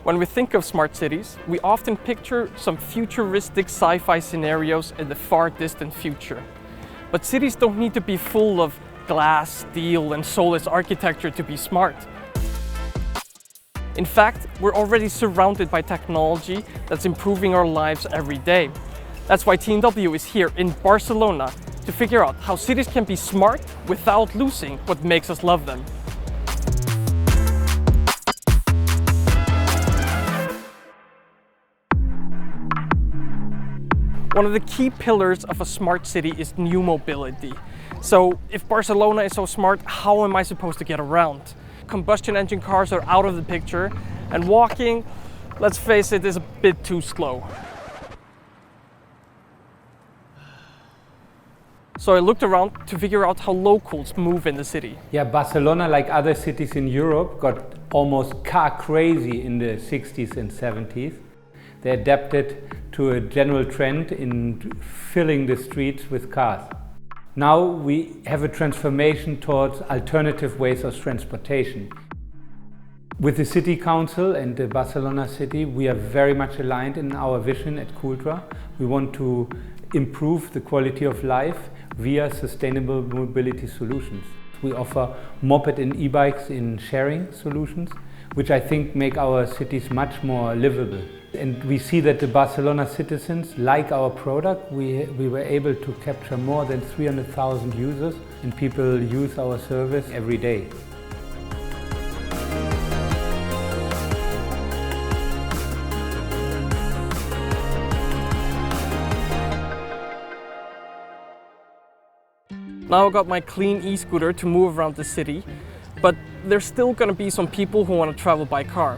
When we think of smart cities, we often picture some futuristic sci-fi scenarios in the far distant future. But cities don't need to be full of glass, steel, and soulless architecture to be smart. In fact, we're already surrounded by technology that's improving our lives every day. That's why TNW is here in Barcelona to figure out how cities can be smart without losing what makes us love them. One of the key pillars of a smart city is new mobility. So if Barcelona is so smart, how am I supposed to get around? Combustion engine cars are out of the picture, and walking, let's face it, is a bit too slow. So I looked around to figure out how locals move in the city. Yeah, Barcelona, like other cities in Europe, got almost car crazy in the 60s and 70s. They adapted to a general trend in filling the streets with cars. Now we have a transformation towards alternative ways of transportation. With the City Council and the Barcelona City, we are very much aligned in our vision at Cultra. We want to improve the quality of life via sustainable mobility solutions. We offer moped and e-bikes in sharing solutions, which I think make our cities much more livable. And we see that the Barcelona citizens like our product. We were able to capture more than 300,000 users, and people use our service every day. Now I got my clean e-scooter to move around the city, but there's still going to be some people who want to travel by car.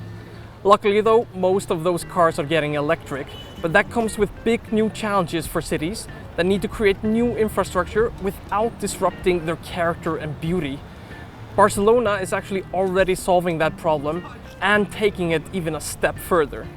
Luckily though, most of those cars are getting electric, but that comes with big new challenges for cities that need to create new infrastructure without disrupting their character and beauty. Barcelona is actually already solving that problem and taking it even a step further.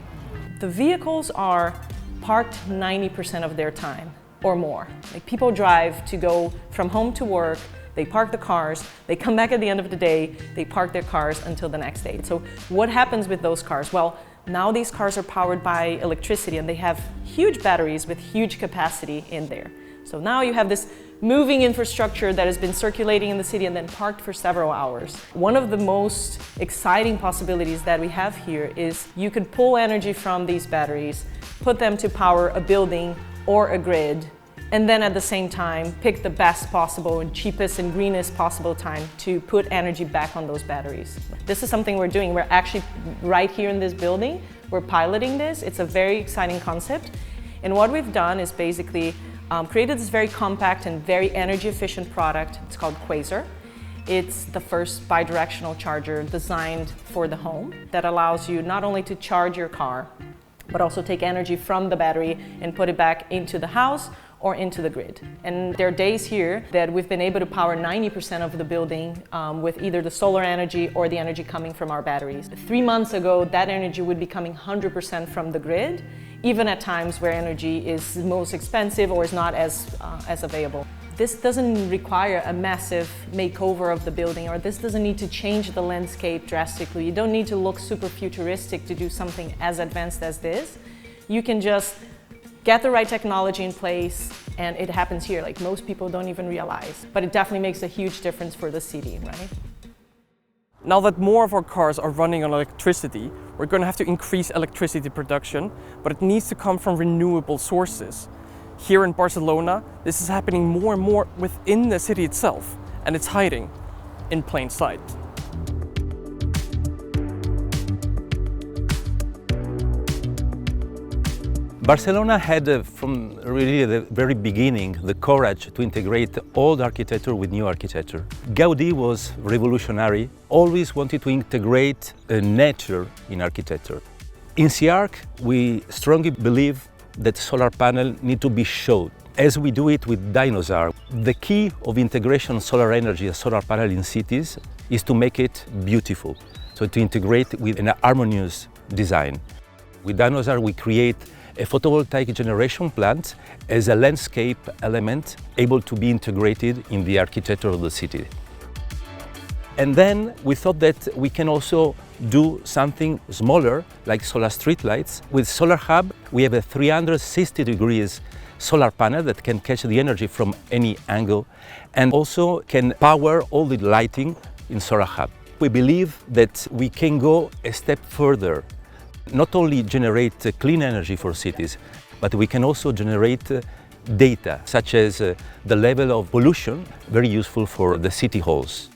The vehicles are parked 90% of their time or more. Like, people drive to go from home to work, they park the cars, they come back at the end of the day, they park their cars until the next day. So what happens with those cars? Well, now these cars are powered by electricity and they have huge batteries with huge capacity in there. So now you have this moving infrastructure that has been circulating in the city and then parked for several hours. One of the most exciting possibilities that we have here is you could pull energy from these batteries, put them to power a building or a grid, and then at the same time pick the best possible and cheapest and greenest possible time to put energy back on those batteries. This is something we're doing. We're actually right here in this building. We're piloting this. It's a very exciting concept. And what we've done is basically created this very compact and very energy efficient product. It's called Quasar. It's the first bidirectional charger designed for the home that allows you not only to charge your car, but also take energy from the battery and put it back into the house or into the grid. And there are days here that we've been able to power 90% of the building with either the solar energy or the energy coming from our batteries. 3 months ago, that energy would be coming 100% from the grid, even at times where energy is most expensive or is not as available. This doesn't require a massive makeover of the building, or this doesn't need to change the landscape drastically. You don't need to look super futuristic to do something as advanced as this. You can just get the right technology in place, and it happens here. Like, most people don't even realize. But it definitely makes a huge difference for the city, right? Now that more of our cars are running on electricity, we're going to have to increase electricity production, but it needs to come from renewable sources. Here in Barcelona, this is happening more and more within the city itself, and it's hiding in plain sight. Barcelona had, from really the very beginning, the courage to integrate old architecture with new architecture. Gaudí was revolutionary, always wanted to integrate nature in architecture. In CIARC, we strongly believe that solar panels need to be shown, as we do it with Dinosaur. The key of integration of solar energy and solar panel in cities is to make it beautiful, so to integrate with an harmonious design. With Dinosaur, we create a photovoltaic generation plant as a landscape element able to be integrated in the architecture of the city. And then we thought that we can also do something smaller, like solar streetlights. With Solar Hub, we have a 360 degrees solar panel that can catch the energy from any angle and also can power all the lighting in Solar Hub. We believe that we can go a step further, not only generate clean energy for cities, but we can also generate data, such as the level of pollution, very useful for the city halls.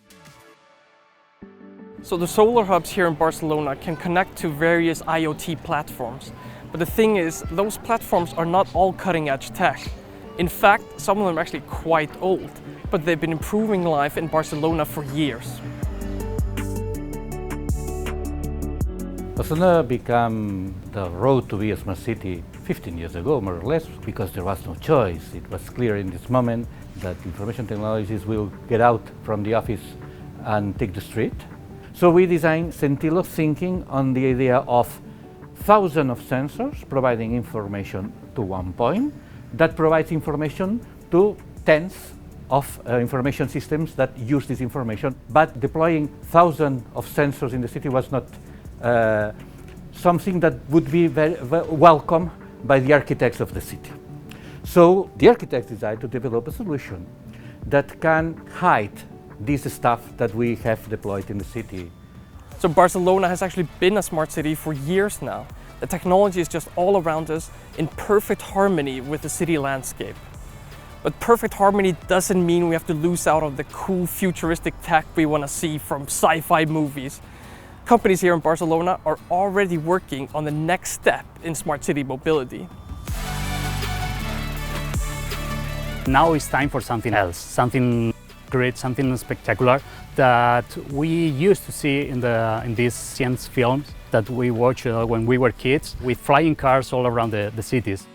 So the solar hubs here in Barcelona can connect to various IoT platforms. But the thing is, those platforms are not all cutting-edge tech. In fact, some of them are actually quite old, but they've been improving life in Barcelona for years. Barcelona became the road to be a smart city 15 years ago, more or less, because there was no choice. It was clear in this moment that information technologies will get out from the office and take the street. So we designed Centillo thinking on the idea of thousands of sensors providing information to one point that provides information to tens of information systems that use this information. But deploying thousands of sensors in the city was not something that would be very welcome by the architects of the city. So the architects decided to develop a solution that can hide this stuff that we have deployed in the city. So Barcelona has actually been a smart city for years now. The technology is just all around us in perfect harmony with the city landscape. But perfect harmony doesn't mean we have to lose out on the cool futuristic tech we want to see from sci-fi movies. Companies here in Barcelona are already working on the next step in smart city mobility. Now it's time for something else, something great, something spectacular that we used to see in these science films that we watched when we were kids, with flying cars all around the cities.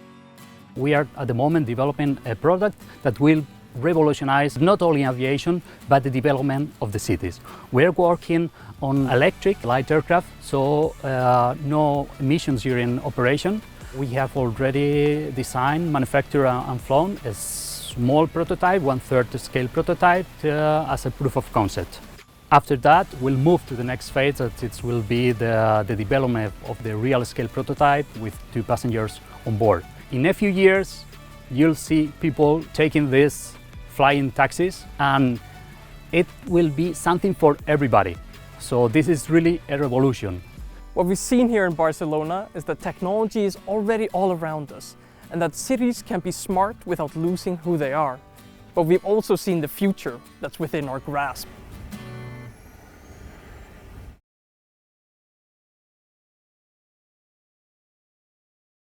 We are at the moment developing a product that will revolutionize not only aviation, but the development of the cities. We're working on electric light aircraft, so no emissions during operation. We have already designed, manufactured and flown a small prototype, 1/3 scale prototype, as a proof of concept. After that, we'll move to the next phase, that it will be the development of the real scale prototype with 2 passengers on board. In a few years, you'll see people taking these flying taxis, and it will be something for everybody. So this is really a revolution. What we've seen here in Barcelona is that technology is already all around us, and that cities can be smart without losing who they are. But we've also seen the future that's within our grasp.